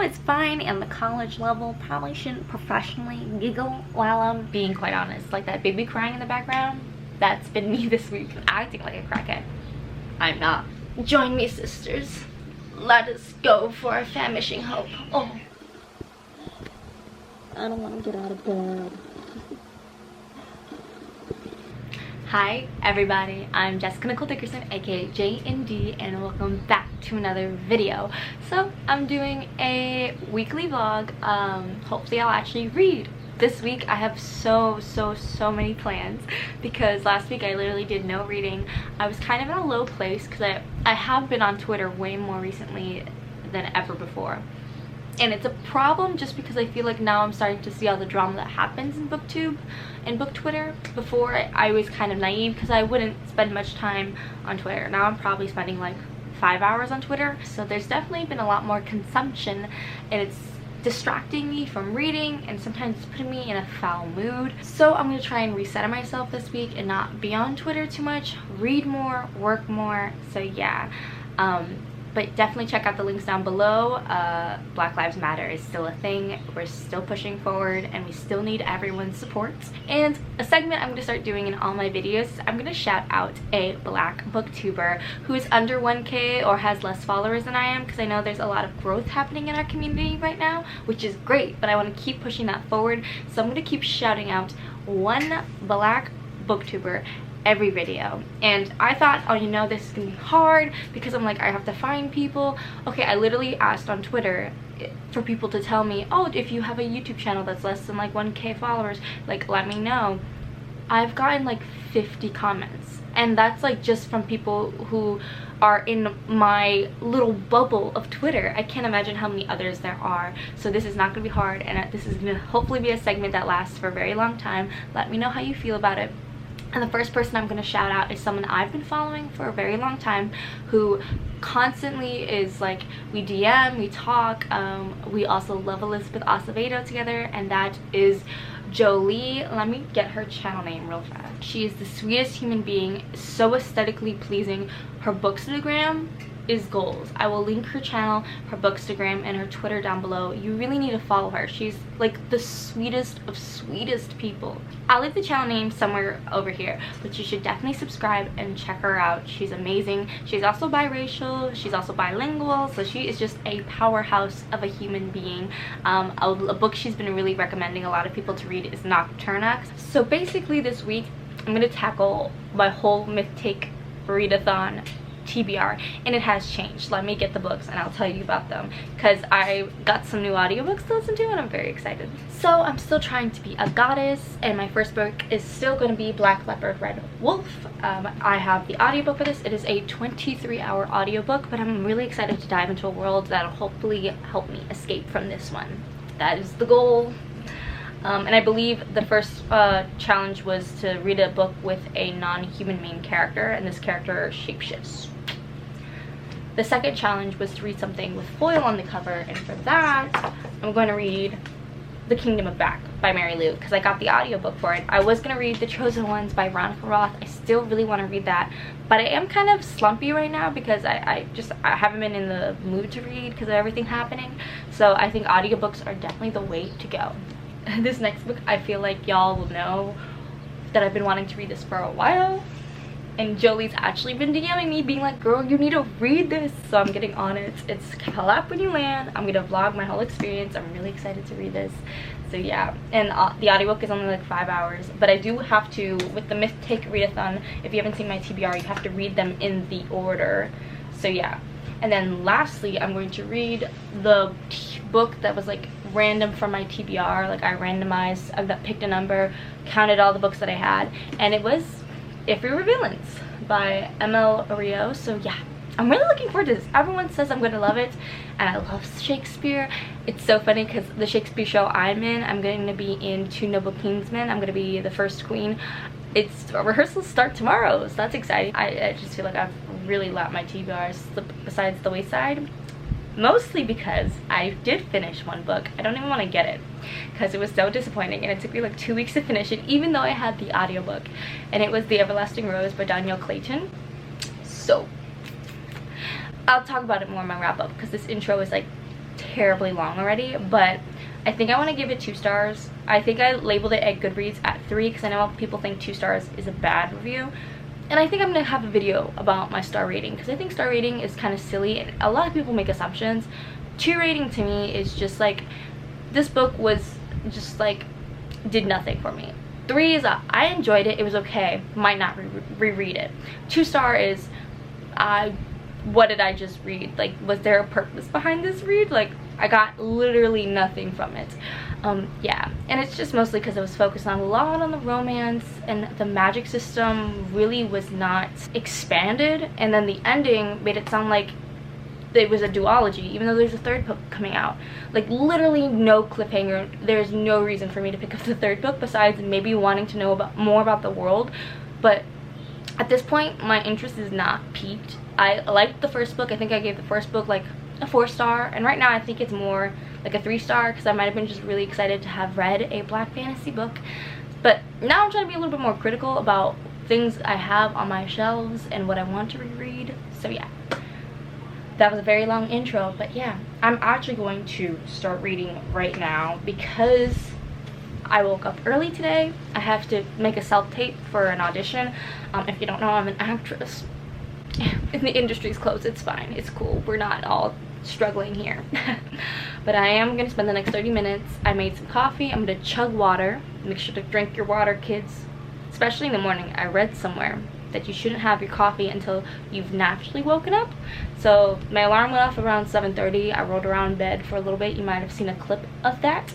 though it's fine on the college level, probably shouldn't professionally giggle while I'm being quite honest. Like that baby crying in the background, that's been me this week, acting like a crackhead. I'm not. Join me, sisters. Let us go for our famishing hope. Oh, I don't want to get out of bed. Hi everybody, I'm Jessica Nicole Dickerson, aka JND, and welcome back to another video. So I'm doing a weekly vlog. Hopefully I'll actually read. This week I have so many plans because last week I literally did no reading. I was kind of in a low place because I have been on Twitter way more recently than ever before. And it's a problem just because I feel like now I'm starting to see all the drama that happens in Booktube and Book Twitter. Before, I was kind of naive because I wouldn't spend much time on Twitter. Now I'm probably spending like 5 hours on Twitter. So there's definitely been a lot more consumption, and it's distracting me from reading and sometimes it's putting me in a foul mood. So I'm going to try and reset myself this week and not be on Twitter too much, read more, work more. So yeah. But definitely check out the links down below. Black Lives Matter is still a thing. We're still pushing forward and we still need everyone's support. And a segment I'm going to start doing in all my videos, I'm going to shout out a black booktuber who is under 1K or has less followers than I am, because I know there's a lot of growth happening in our community right now, which is great, but I want to keep pushing that forward. So I'm going to keep shouting out one black booktuber every video. And I thought, oh, you know, this is gonna be hard because I'm like, I have to find people. Okay, I literally asked on Twitter for people to tell me, oh, if you have a YouTube channel that's less than like 1K followers, like let me know. I've gotten like 50 comments, and that's like just from people who are in my little bubble of Twitter. I can't imagine how many others there are. So this is not gonna be hard, and this is gonna hopefully be a segment that lasts for a very long time. Let me know how you feel about it. And the first person I'm going to shout out is someone I've been following for a very long time, who constantly is like, we DM, we talk, we also love Elizabeth Acevedo together, and that is Jolie. Let me get her channel name real fast. She is the sweetest human being, so aesthetically pleasing. Her Bookstagram is goals. I will link her channel, her Bookstagram, and her Twitter down below. You really need to follow her. She's like the sweetest of sweetest people. I'll leave the channel name somewhere over here, but you should definitely subscribe and check her out. She's amazing. She's also biracial, she's also bilingual, so she is just a powerhouse of a human being. A book she's been really recommending a lot of people to read is Nocturna. So basically this week I'm going to tackle my whole Myth Take Readathon TBR, and it has changed. Let me get the books and I'll tell you about them, because I got some new audiobooks to listen to and I'm very excited. So I'm still trying to be a goddess, and my first book is still going to be Black Leopard Red Wolf. I have the audiobook for this. It is a 23-hour audiobook, but I'm really excited to dive into a world that'll hopefully help me escape from this one. That is the goal. And I believe the first challenge was to read a book with a non-human main character, and this character shapeshifts. The second challenge was to read something with foil on the cover, and for that I'm going to read The Kingdom of Back by Mary Lou, because I got the audiobook for it. I was going to read The Chosen Ones by Veronica Roth. I still really want to read that, but I am kind of slumpy right now because I haven't been in the mood to read because of everything happening. So I think audiobooks are definitely the way to go. This next book, I feel like y'all will know that I've been wanting to read this for a while, and Jolie's actually been DMing me being like, girl, you need to read this. So I'm getting on it. It's Clap When You Land. I'm gonna vlog my whole experience. I'm really excited to read this. So yeah, and the audiobook is only like 5 hours, but I do have to, with the Myth Take Readathon, if you haven't seen my TBR, you have to read them in the order. So yeah. And then lastly, I'm going to read the book that was like random from my TBR. Like I randomized, I picked a number, counted all the books that I had, and it was If We Were Villains by ML Oreo. So yeah, I'm really looking forward to this. Everyone says I'm gonna love it, and I love Shakespeare. It's so funny because the Shakespeare show I'm in, I'm going to be in Two Noble Kingsmen. I'm gonna be the first queen. It's rehearsals start tomorrow, so that's exciting. I just feel like I've really let my TBR slip besides the wayside, mostly because I did finish one book. I don't even want to get it because it was so disappointing, and it took me like 2 weeks to finish it, even though I had the audiobook, and it was The Everlasting Rose by Danielle Clayton. So I'll talk about it more in my wrap up because this intro is like terribly long already, but I think I want to give it 2 stars. I think I labeled it at Goodreads at 3 because I know people think 2 stars is a bad review. And I think I'm going to have a video about my star rating because I think star rating is kind of silly and a lot of people make assumptions. 2 rating to me is just like, this book was just like, did nothing for me. 3 is I enjoyed it, it was okay, might not reread it. 2 star is, what did I just read? Like, was there a purpose behind this read? Like, I got literally nothing from it. Yeah, and it's just mostly because it was focused on a lot on the romance, and the magic system really was not expanded, and then the ending made it sound like it was a duology, even though there's a 3rd book coming out. Like, literally no cliffhanger. There's no reason for me to pick up the 3rd book besides maybe wanting to know more about the world, but at this point my interest is not peaked. I liked the 1st book. I think I gave the 1st book like a 4 star, and right now I think it's more like a 3 star because I might have been just really excited to have read a black fantasy book. But now I'm trying to be a little bit more critical about things I have on my shelves and what I want to reread. So yeah, that was a very long intro, but yeah, I'm actually going to start reading right now because I woke up early today. I have to make a self-tape for an audition. If you don't know, I'm an actress. And the industry's closed. It's fine. It's cool. We're not all struggling here. But I am going to spend the next 30 minutes. I made some coffee. I'm going to chug water. Make sure to drink your water, kids. Especially in the morning. I read somewhere that you shouldn't have your coffee until you've naturally woken up. So my alarm went off around 7:30. I rolled around in bed for a little bit. You might have seen a clip of that.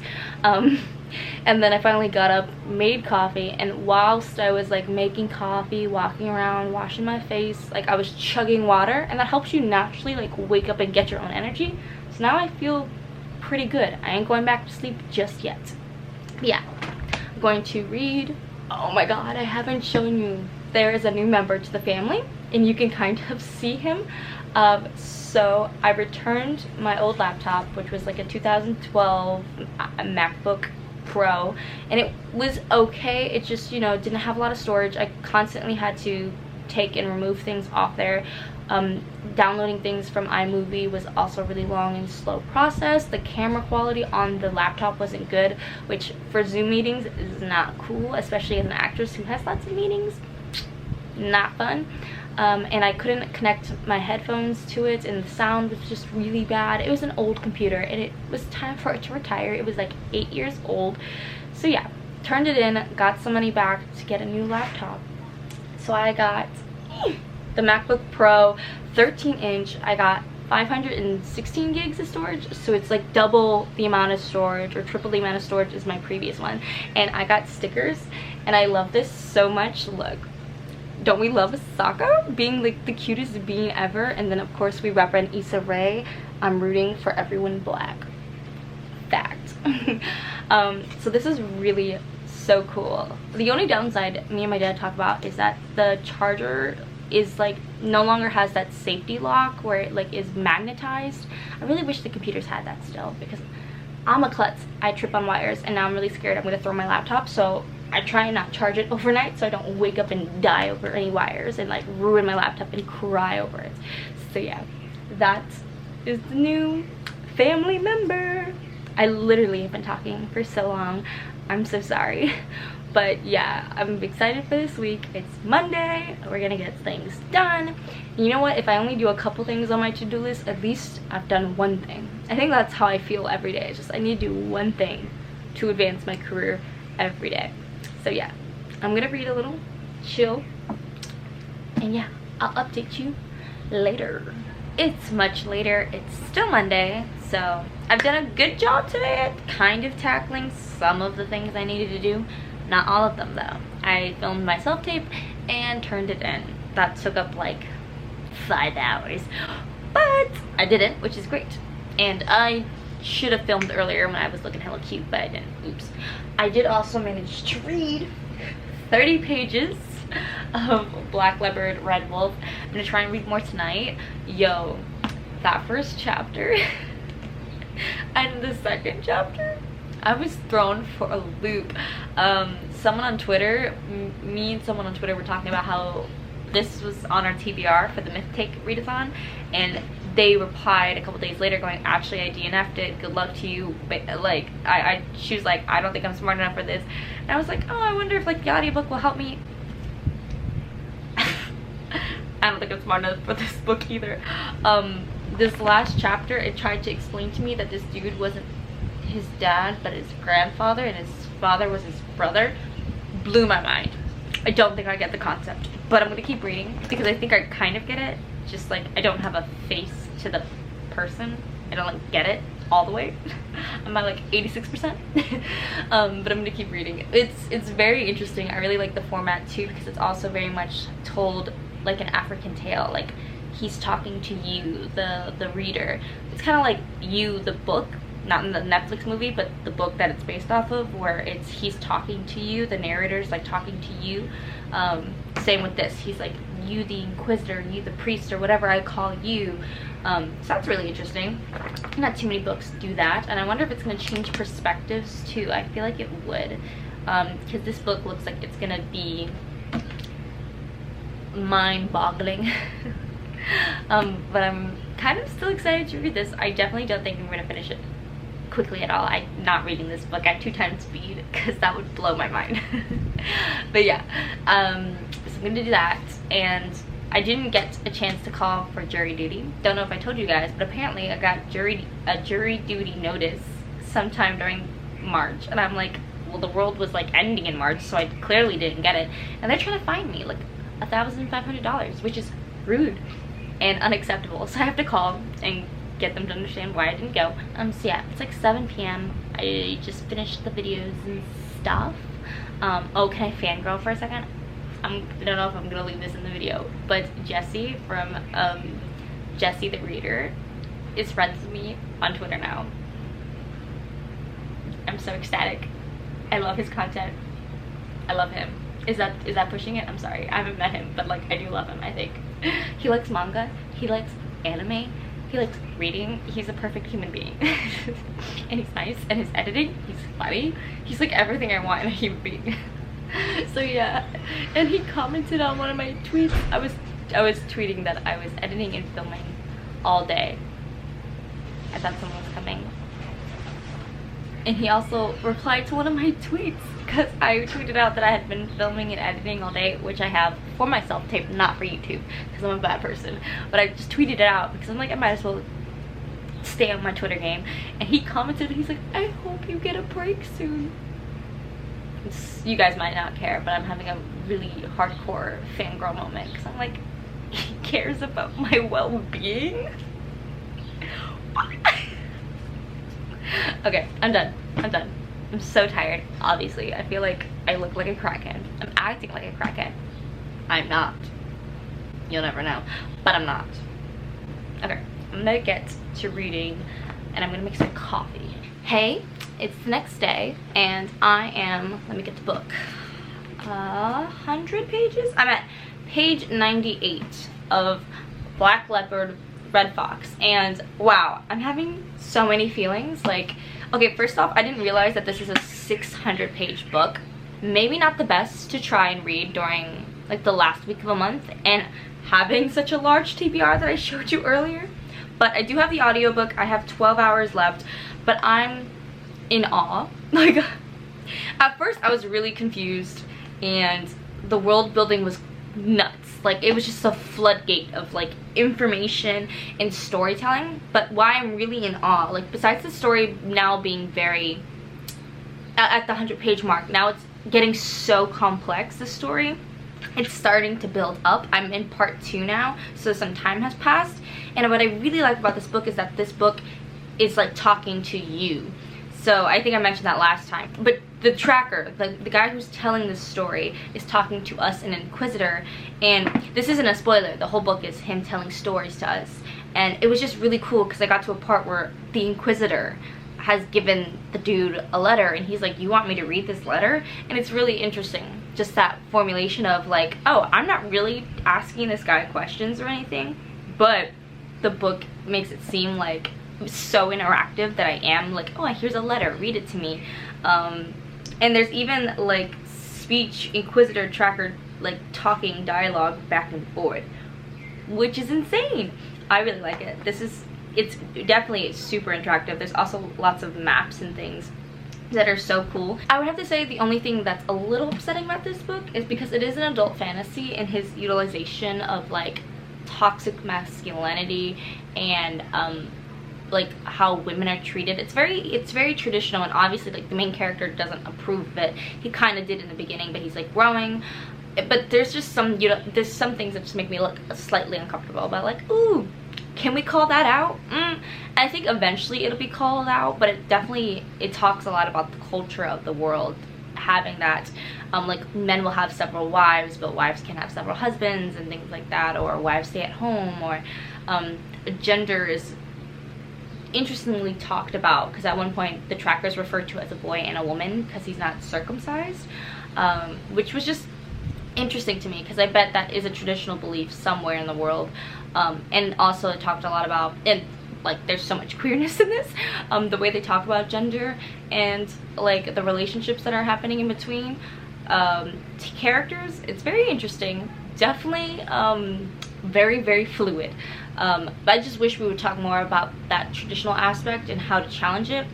And then I finally got up, made coffee, and whilst I was like making coffee, walking around, washing my face, like I was chugging water, and that helps you naturally like wake up and get your own energy. So now I feel pretty good. I ain't going back to sleep just yet. But yeah, I'm going to read. Oh my god, I haven't shown you. There is a new member to the family, and you can kind of see him. So I returned my old laptop, which was like a 2012 MacBook Pro, and it was okay. It just, you know, didn't have a lot of storage. I constantly had to take and remove things off there. Downloading things from iMovie was also a really long and slow process. The camera quality on the laptop wasn't good, which for Zoom meetings is not cool, especially as an actress who has lots of meetings. Not fun. And I couldn't connect my headphones to it, and the sound was just really bad. It was an old computer, and it was time for it to retire. It was like 8 years old. So yeah, turned it in, got some money back to get a new laptop. So I got the MacBook Pro 13-inch. I got 516 gigs of storage, so it's like double the amount of storage or triple the amount of storage as my previous one. And I got stickers, and I love this so much. Look, don't we love Sokka being like the cutest being ever? And then of course we represent Issa Rae. I'm rooting for everyone black. Fact. So this is really so cool. The only downside me and my dad talk about is that the charger is like no longer has that safety lock where it like is magnetized. I really wish the computers had that still, because I'm a klutz. I trip on wires, and now I'm really scared I'm gonna throw my laptop, so I try and not charge it overnight so I don't wake up and die over any wires and like ruin my laptop and cry over it. So yeah, that is the new family member. I literally have been talking for so long. I'm so sorry. But yeah, I'm excited for this week. It's Monday. We're gonna get things done. You know what? If I only do a couple things on my to-do list, at least I've done one thing. I think that's how I feel every day. It's just I need to do one thing to advance my career every day. So yeah, I'm gonna read a little, chill, and yeah, I'll update you later. It's much later. It's still Monday, so I've done a good job today at kind of tackling some of the things I needed to do. Not all of them though. I filmed my self-tape and turned it in. That took up like 5 hours, but I did it, which is great. And I should have filmed earlier when I was looking hella cute, but I didn't. Oops. I did also manage to read 30 pages of Black Leopard Red Wolf. I'm gonna try and read more tonight. Yo, that first chapter and the second chapter, I was thrown for a loop. Someone on Twitter, me and someone on Twitter were talking about how this was on our TBR for the Myth Take Readathon, and they replied a couple days later going, actually I DNF'd it, good luck to you, but like she was like, I don't think I'm smart enough for this. And I was like, oh, I wonder if like the audiobook will help me. I don't think I'm smart enough for this book either. This last chapter, it tried to explain to me that this dude wasn't his dad but his grandfather, and his father was his brother. Blew my mind. I don't think I get the concept, but I'm gonna keep reading because I think I kind of get it. Just like I don't have a face to the person. I don't like get it all the way. I'm at like 86%. But I'm gonna keep reading. It's very interesting. I really like the format too because it's also very much told like an African tale. Like he's talking to you, the reader. It's kind of like You the book, not in the Netflix movie, but the book that it's based off of, where he's talking to you, the narrator's like talking to you. Same with this, he's like, you the inquisitor, you the priest, or whatever I call you. So that's really interesting. Not too many books do that, and I wonder if it's going to change perspectives too. I feel like it would, because this book looks like it's going to be mind-boggling. But I'm kind of still excited to read this. I definitely don't think I'm going to finish it quickly at all. I'm not reading this book at 2 times speed because that would blow my mind. But yeah, so I'm gonna do that. And I didn't get a chance to call for jury duty. Don't know if I told you guys, but apparently I got a jury duty notice sometime during March, and I'm like, well, the world was like ending in March, so I clearly didn't get it, and they're trying to fine me like $1,500, which is rude and unacceptable. So I have to call and get them to understand why I didn't go. So yeah, it's like 7 p.m. I just finished the videos and stuff. Oh, can I fangirl for a second? I don't know if I'm gonna leave this in the video, but Jesse from Jesse the Reader is friends with me on Twitter now. I'm so ecstatic. I love his content. I love him. Is that pushing it? I'm sorry, I haven't met him, but like I do love him. I think he likes manga, he likes anime, he likes reading. He's a perfect human being. And he's nice, and his editing, he's funny. He's like everything I want in a human being. So yeah, and he commented on one of my tweets. I was tweeting that I was editing and filming all day. I thought someone was coming. And he also replied to one of my tweets because I tweeted out that I had been filming and editing all day, which I have for my self-tape, not for YouTube, because I'm a bad person. But I just tweeted it out because I'm like, I might as well stay on my Twitter game. And he commented, he's like, I hope you get a break soon. You guys might not care, but I'm having a really hardcore fangirl moment because I'm like, he cares about my well-being? Okay, I'm done. I'm so tired, obviously. I feel like I look like a crackhead. I'm acting like a crackhead. I'm not. You'll never know, but I'm not. Okay, I'm gonna get to reading and I'm gonna make some coffee. Hey, it's the next day and I am, let me get the book, 100 pages? I'm at page 98 of Black Leopard Red Fox, and wow, I'm having so many feelings. Like, okay, first off, I didn't realize that this is a 600-page book. Maybe not the best to try and read during like the last week of a month, and having such a large TBR that I showed you earlier. But I do have the audiobook. I have 12 hours left, but I'm in awe. Like, at first I was really confused and the world building was nuts. Like, it was just a floodgate of like information and storytelling. But why I'm really in awe, like, besides the story now being very at the 100-page mark, now it's getting so complex, the story. It's starting to build up. I'm in part 2 now, so some time has passed. And what I really like about this book is that this book is like talking to you. So I think I mentioned that last time, but the tracker, the guy who's telling this story, is talking to us, an inquisitor. And this isn't a spoiler, the whole book is him telling stories to us. And it was just really cool because I got to a part where the inquisitor has given the dude a letter and he's like, you want me to read this letter? And it's really interesting, just that formulation of like, oh, I'm not really asking this guy questions or anything, but the book makes it seem like so interactive that I am like, oh, here's a letter, read it to me. And there's even like speech inquisitor tracker, like talking dialogue back and forth, which is insane. I really like it. It's definitely super interactive. There's also lots of maps and things that are so cool. I would have to say the only thing that's a little upsetting about this book is because it is an adult fantasy, and his utilization of like toxic masculinity and like how women are treated, it's very traditional, and obviously like the main character doesn't approve of it. He kind of did in the beginning, but he's like growing. But there's just some, you know, there's some things that just make me look slightly uncomfortable about, like, ooh, can we call that out? I think eventually it'll be called out, but it talks a lot about the culture of the world having that, like men will have several wives, but wives can have several husbands and things like that, or wives stay at home, or gender is interestingly talked about, because at one point the tracker is referred to as a boy and a woman because he's not circumcised, which was just interesting to me, because I bet that is a traditional belief somewhere in the world. And also it talked a lot about, and like there's so much queerness in this, the way they talk about gender and like the relationships that are happening in between characters. It's very interesting, definitely very, very fluid, but I just wish we would talk more about that traditional aspect and how to challenge it.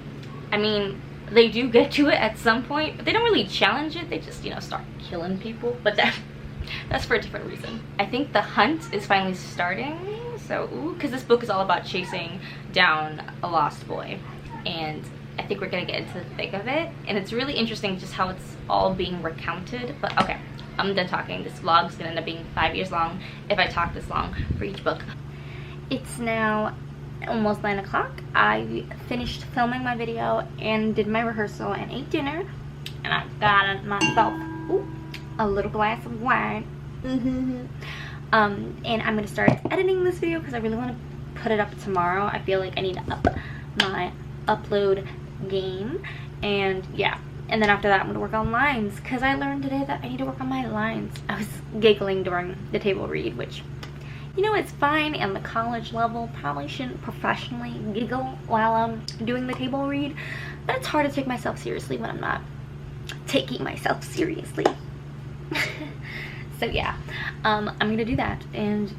I mean, they do get to it at some point, but they don't really challenge it. They just, you know, start killing people, but that's for a different reason. I think the hunt is finally starting, so because this book is all about chasing down a lost boy, and I think we're gonna get into the thick of it, and it's really interesting just how it's all being recounted. But okay, I'm done talking. This vlog is gonna end up being 5 years long if I talk this long for each book. It's now almost 9 o'clock. I finished filming my video and did my rehearsal and ate dinner, and I got myself a little glass of wine. And I'm gonna start editing this video because I really want to put it up tomorrow. I feel like I need to up my upload game, and yeah, and then after that I'm gonna work on lines, because I learned today that I need to work on my lines. I was giggling during the table read, which, you know, it's fine, and the college level probably shouldn't professionally giggle while I'm doing the table read, but it's hard to take myself seriously when I'm not taking myself seriously. So yeah, I'm gonna do that, and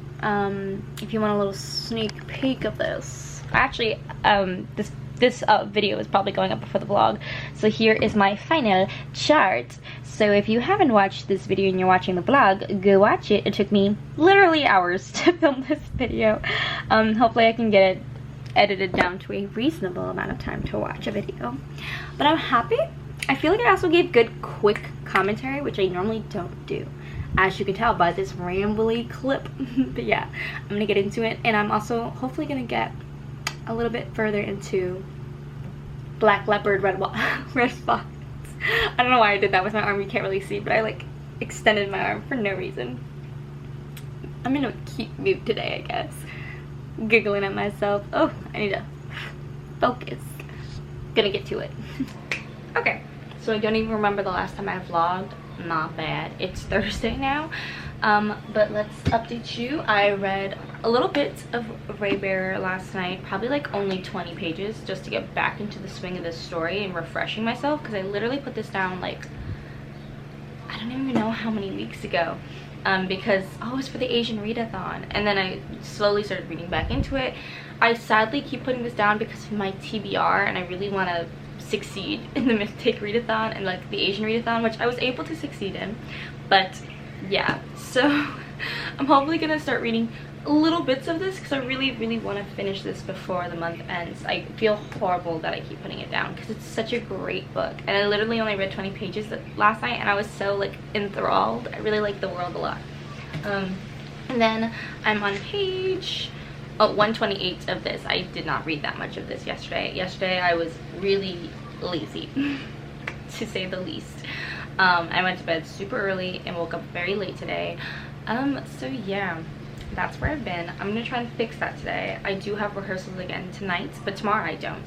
if you want a little sneak peek of this, actually this video is probably going up before the vlog, so here is my final chart. So if you haven't watched this video and you're watching the vlog, go watch it. It took me literally hours to film this video. Hopefully I can get it edited down to a reasonable amount of time to watch a video, but I'm happy. I feel like I also gave good quick commentary, which I normally don't do, as you can tell by this rambly clip. But yeah, I'm gonna get into it, and I'm also hopefully gonna get a little bit further into Black Leopard, Red Fox. I don't know why I did that with my arm. You can't really see, but I like extended my arm for no reason. I'm in a cute mood today, I guess. Giggling at myself. Oh, I need to focus. Gonna get to it. Okay, so I don't even remember the last time I vlogged. Not bad. It's Thursday now, but let's update you. I read a little bit of Ray Bear last night, probably like only 20 pages, just to get back into the swing of this story and refreshing myself, because I literally put this down like, I don't even know how many weeks ago, because it was for the Asian readathon, and then I slowly started reading back into it. I sadly keep putting this down because of my TBR, and I really want to succeed in the Myth Take Readathon and like the Asian readathon, which I was able to succeed in. But yeah, so I'm hopefully gonna start reading little bits of this, because I really want to finish this before the month ends. I feel horrible that I keep putting it down, because it's such a great book, and I literally only read 20 pages last night, and I was so like enthralled. I really like the world a lot. And then I'm on page 128 of this. I did not read that much of this yesterday. Yesterday I was really lazy, to say the least. I went to bed super early and woke up very late today. So yeah, that's where I've been. I'm gonna try and fix that today. I do have rehearsals again tonight, but tomorrow I don't.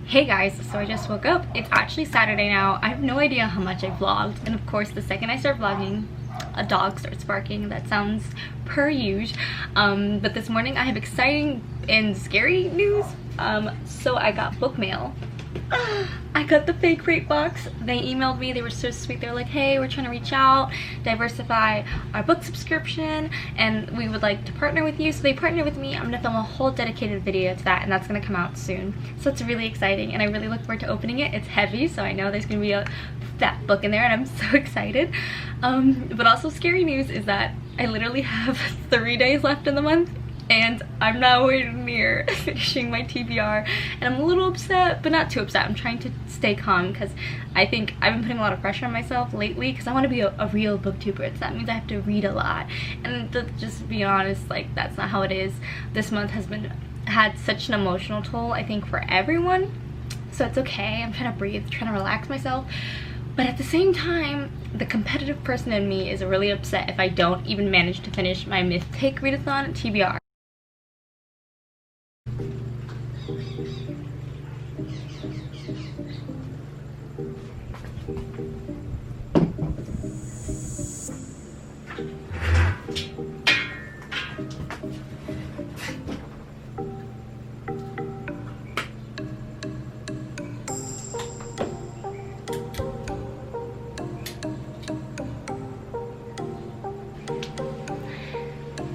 Hey guys, so I just woke up. It's actually Saturday now. I have no idea how much I vlogged, and of course the second I start vlogging, a dog starts barking. That sounds per usual. But this morning I have exciting and scary news. So I got book mail I got the fake rate box. They emailed me. They were so sweet. They were like, hey, we're trying to reach out, diversify our book subscription, and we would like to partner with you. So they partnered with me. I'm gonna film a whole dedicated video to that, and that's gonna come out soon. So it's really exciting, and I really look forward to opening it. It's heavy, so I know there's gonna be a fat book in there, and I'm so excited. But also scary news is that I literally have 3 days left in the month, and I'm nowhere near finishing my TBR, and I'm a little upset, but not too upset. I'm trying to stay calm because I think I've been putting a lot of pressure on myself lately because I want to be a real booktuber. So that means I have to read a lot, and to just be honest, like, that's not how it is. This month has had such an emotional toll, I think, for everyone, so it's okay. I'm trying to breathe, trying to relax myself. But at the same time, the competitive person in me is really upset if I don't even manage to finish my Myth Take Readathon TBR.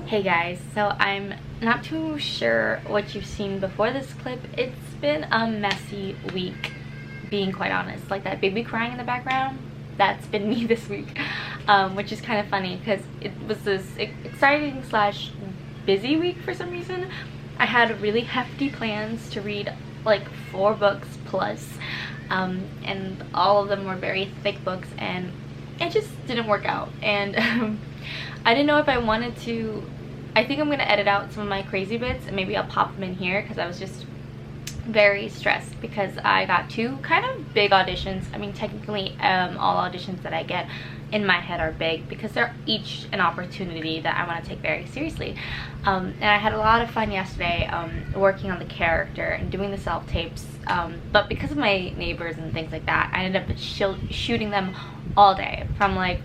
Hey guys, so I'm not too sure what you've seen before this clip. It's been a messy week, being quite honest. Like that baby crying in the background, that's been me this week, which is kind of funny because it was this exciting slash busy week for some reason. I had really hefty plans to read like 4 books plus, and all of them were very thick books, and it just didn't work out. And I didn't know if I wanted to. I think I'm gonna edit out some of my crazy bits and maybe I'll pop them in here because I was just very stressed because I got 2 kind of big auditions. I mean, technically all auditions that I get in my head are big because they're each an opportunity that I want to take very seriously. And I had a lot of fun yesterday working on the character and doing the self-tapes, but because of my neighbors and things like that, I ended up shooting them all day from like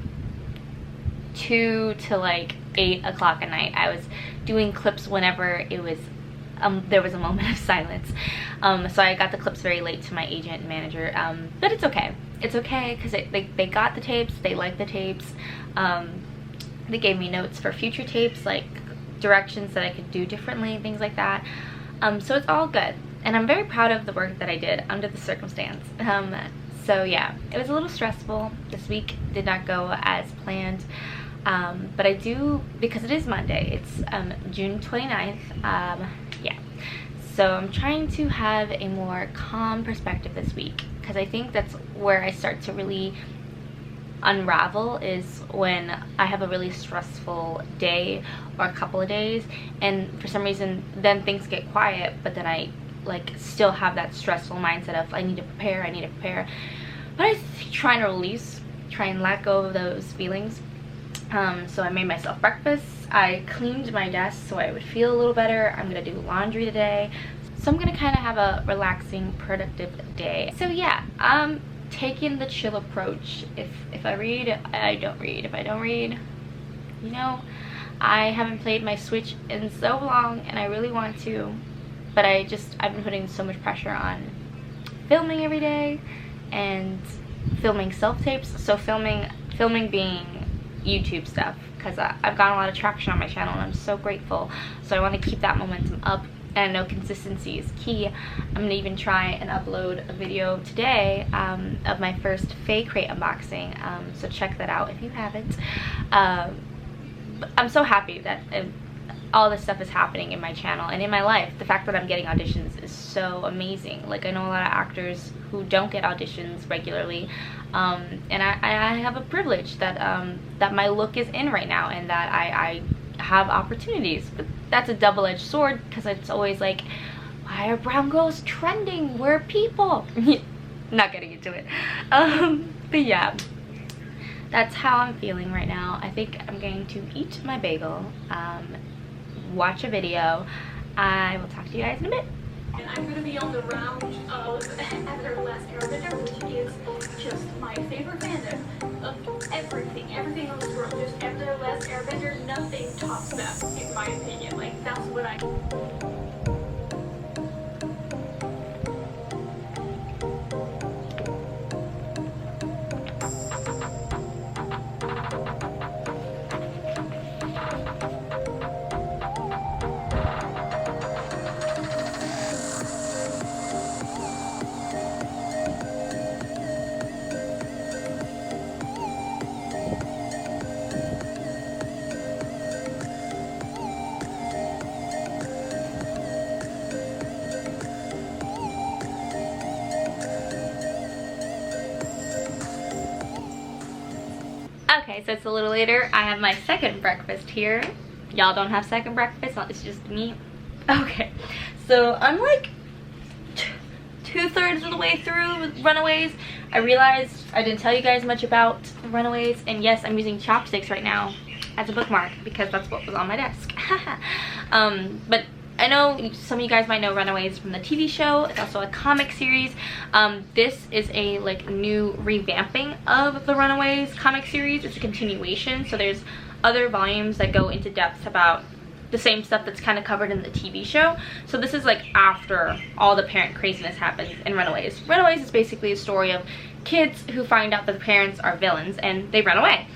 2 to like 8 o'clock at night. I was doing clips whenever it was there was a moment of silence, so I got the clips very late to my agent and manager, but it's okay. It's okay because they got the tapes, they liked the tapes, they gave me notes for future tapes, like directions that I could do differently, things like that, so it's all good, and I'm very proud of the work that I did under the circumstance. So yeah, it was a little stressful. This week did not go as planned, but I do, because it is Monday, it's June 29th, yeah, so I'm trying to have a more calm perspective this week because I think that's where I start to really unravel, is when I have a really stressful day or a couple of days, and for some reason then things get quiet, but then I like still have that stressful mindset of I need to prepare, but I try to release, try and let go of those feelings. So I made myself breakfast, I cleaned my desk so I would feel a little better. I'm gonna do laundry today, so I'm gonna kind of have a relaxing, productive day. So yeah, I'm taking the chill approach. If I read, I don't read. If I don't read, you know, I haven't played my Switch in so long and I really want to, but I've been putting so much pressure on filming every day and filming self-tapes. So filming being YouTube stuff, because I've gotten a lot of traction on my channel and I'm so grateful, so I want to keep that momentum up, and I know consistency is key. I'm gonna even try and upload a video today of my first fake crate unboxing, so check that out if you haven't. I'm so happy that all this stuff is happening in my channel and in my life. The fact that I'm getting auditions is so amazing. Like, I know a lot of actors who don't get auditions regularly, and I have a privilege that that my look is in right now and that I have opportunities. But that's a double-edged sword because it's always like, why are brown girls trending? We're people. Not getting into it, but yeah, that's how I'm feeling right now. I think I'm going to eat my bagel, watch a video. I will talk to you guys in a bit. And I'm going to be on the round of Avatar: The Last Airbender, which is just my favorite fandom of everything on this world. Just Avatar: The Last Airbender, nothing tops that, in my opinion. Like, that's what I... Okay, so it's a little later. I have my second breakfast here. Y'all don't have second breakfast, it's just me. Okay, so I'm like 2/3 of the way through with Runaways. I realized I didn't tell you guys much about Runaways, and yes, I'm using chopsticks right now as a bookmark because that's what was on my desk. But I know some of you guys might know Runaways from the TV show. It's also a comic series. This is a like new revamping of the Runaways comic series. It's a continuation, so there's other volumes that go into depth about the same stuff that's kind of covered in the TV show. So this is like after all the parent craziness happens in Runaways. Runaways is basically a story of kids who find out that the parents are villains and they run away.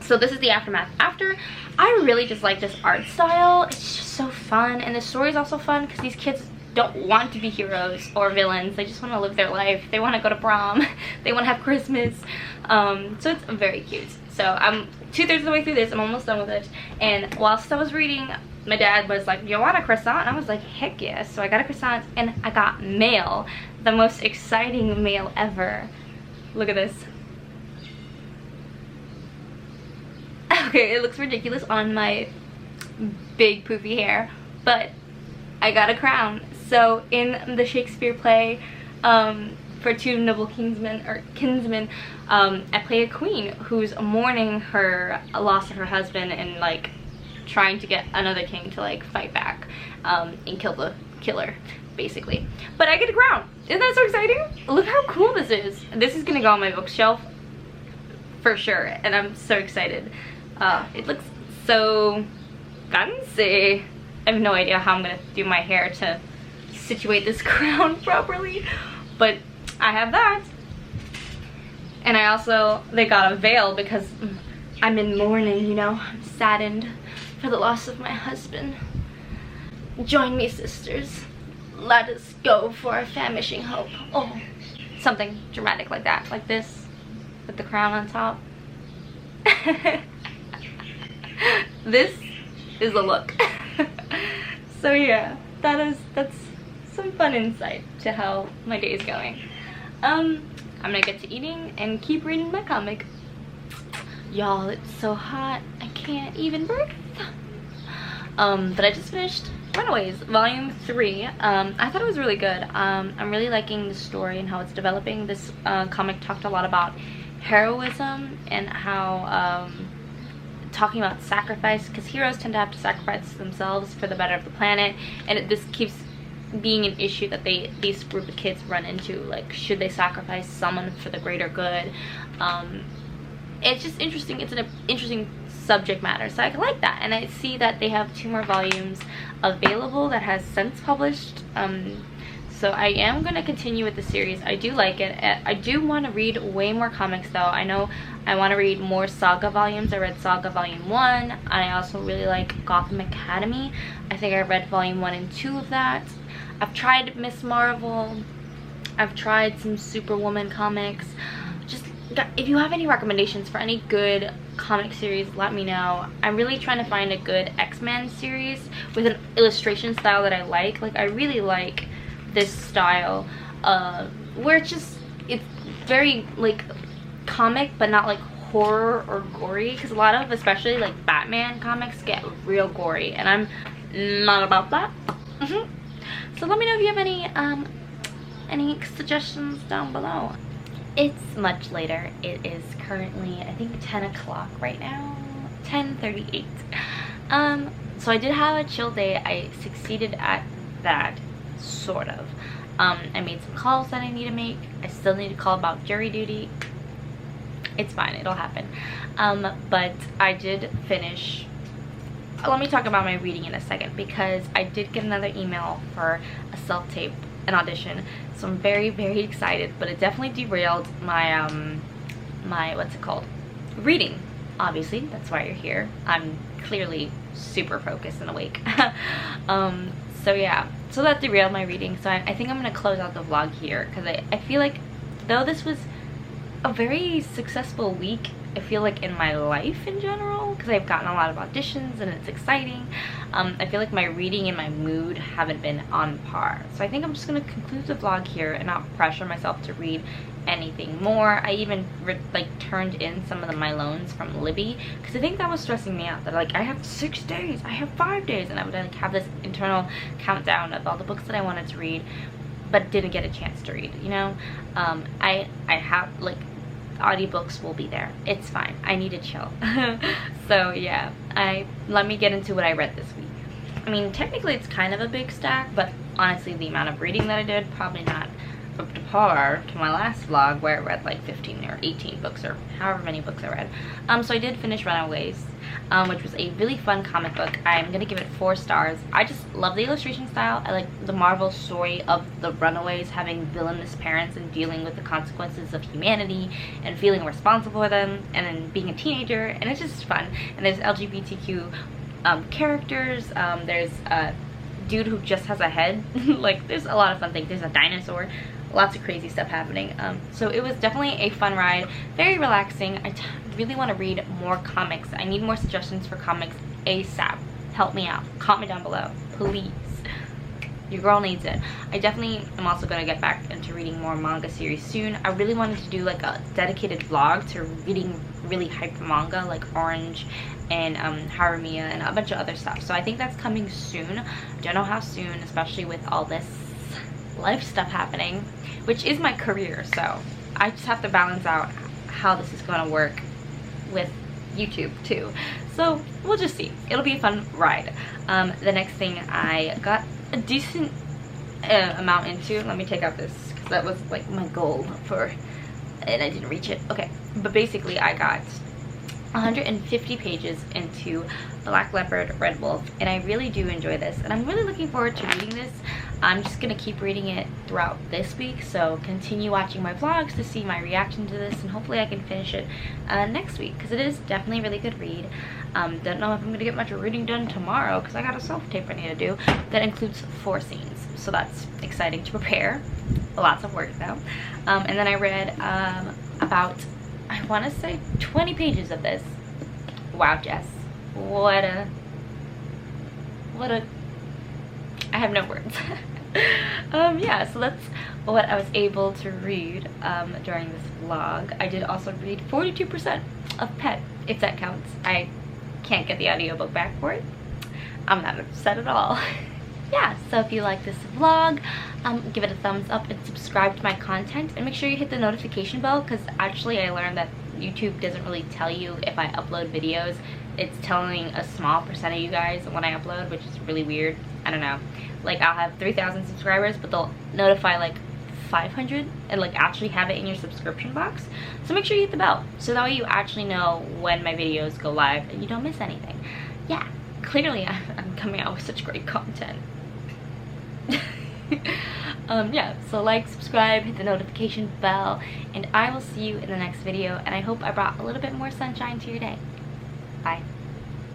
So this is the aftermath after. I really just like this art style. It's just so fun, and the story is also fun because these kids don't want to be heroes or villains. They just want to live their life. They want to go to prom. They want to have Christmas. So it's very cute. So I'm 2/3 of the way through this. I'm almost done with it. And whilst I was reading, my dad was like, "You want a croissant?" And I was like, heck yes. So I got a croissant and I got mail. The most exciting mail ever. Look at this. Okay, it looks ridiculous on my big poofy hair, but I got a crown. So in the Shakespeare play, for Two Noble Kinsmen, I play a queen who's mourning her loss of her husband and like trying to get another king to like fight back and kill the killer, basically. But I get a crown. Isn't that so exciting? Look how cool this is. This is gonna go on my bookshelf for sure, and I'm so excited. It looks so fancy. I have no idea how I'm gonna do my hair to situate this crown properly, but I have that. And I also, they got a veil because I'm in mourning, you know. I'm saddened for the loss of my husband. Join me, sisters. Let us go for our famishing hope. Oh, something dramatic like that, like this, with the crown on top. This is the look. So yeah, that's some fun insight to how my day is going. I'm gonna get to eating and keep reading my comic. Y'all, it's so hot, I can't even breathe. But I just finished Runaways Volume 3. I thought it was really good. I'm really liking the story and how it's developing. This comic talked a lot about heroism and how talking about sacrifice, because heroes tend to have to sacrifice themselves for the better of the planet, and this keeps being an issue that these group of kids run into. Like, should they sacrifice someone for the greater good? It's just interesting. It's an interesting subject matter, so I like that. And I see that they have 2 more volumes available that has since published. So I am going to continue with the series. I do like it. I do want to read way more comics though. I know I want to read more Saga volumes. I read Saga Volume 1. I also really like Gotham Academy. I think I read Volume 1 and 2 of that. I've tried Miss Marvel. I've tried some Superwoman comics. Just, if you have any recommendations for any good comic series, let me know. I'm really trying to find a good X-Men series with an illustration style that I like. Like, I really like this style where it's very like comic but not like horror or gory, because a lot of, especially like Batman comics, get real gory and I'm not about that. So let me know if you have any suggestions down below. It's much later. It is currently, I think, 10 o'clock right now, 10:38. So I did have a chill day. I succeeded at that, sort of. I made some calls that I need to make. I still need to call about jury duty. It's fine, it'll happen. But I did finish. Let me talk about my reading in a second, because I did get another email for a self-tape, an audition. So I'm very, very excited, but it definitely derailed my my, what's it called, reading. Obviously, that's why you're here. I'm clearly super focused and awake. So yeah, so that derailed my reading. So I think I'm gonna close out the vlog here, because I feel like though this was a very successful week I feel like in my life in general, because I've gotten a lot of auditions and it's exciting. I feel like my reading and my mood haven't been on par. So I think I'm just going to conclude the vlog here and not pressure myself to read anything more. I even like turned in some of my loans from Libby because I think that was stressing me out, that like I have 6 days, I have 5 days, and I would like have this internal countdown of all the books that I wanted to read but didn't get a chance to read, you know. I have like audiobooks will be there, it's fine, I need to chill. So yeah, let me get into what I read this week. I mean, technically it's kind of a big stack, but honestly the amount of reading that I did, probably not up to par to my last vlog where I read like 15 or 18 books or however many books I read. So I did finish Runaways, which was a really fun comic book. I'm gonna give it 4 stars. I just love the illustration style. I like the Marvel story of the Runaways having villainous parents and dealing with the consequences of humanity and feeling responsible for them, and then being a teenager, and it's just fun. And there's LGBTQ characters. There's a dude who just has a head. Like, there's a lot of fun things. There's a dinosaur. Lots of crazy stuff happening. So it was definitely a fun ride, very relaxing. I really want to read more comics. I need more suggestions for comics ASAP. Help me out, comment down below, please. Your girl needs it. I definitely am also going to get back into reading more manga series soon. I really wanted to do like a dedicated vlog to reading really hyped manga like Orange and Harumiya and a bunch of other stuff. So I think that's coming soon. Don't know how soon, especially with all this life stuff happening, which is my career, so I just have to balance out how this is going to work with YouTube too. So we'll just see. It'll be a fun ride. The next thing I got a decent amount into, let me take out this because that was like my goal for, and I didn't reach it. Okay, but basically I got 150 pages into Black Leopard Red Wolf, and I really do enjoy this, and I'm really looking forward to reading this. I'm just gonna keep reading it throughout this week, so continue watching my vlogs to see my reaction to this, and hopefully I can finish it next week, because it is definitely a really good read. Don't know if I'm gonna get much reading done tomorrow because I got a self-tape I need to do that includes 4 scenes, so that's exciting to prepare. Lots of work though. And then I read about, I want to say 20 pages of this. Wow, Jess, what a I have no words. Yeah, so that's what I was able to read during this vlog. I did also read 42% of Pet, if that counts. I can't get the audiobook back for it. I'm not upset at all. Yeah, so if you like this vlog, give it a thumbs up and subscribe to my content, and make sure you hit the notification bell, because actually I learned that YouTube doesn't really tell you if I upload videos. It's telling a small percent of you guys when I upload, which is really weird. I don't know, like I'll have 3,000 subscribers, but they'll notify like 500 and like actually have it in your subscription box. So make sure you hit the bell, so that way you actually know when my videos go live and you don't miss anything. Yeah, clearly I'm coming out with such great content. Yeah, so like, subscribe, hit the notification bell, and I will see you in the next video, and I hope I brought a little bit more sunshine to your day. Bye.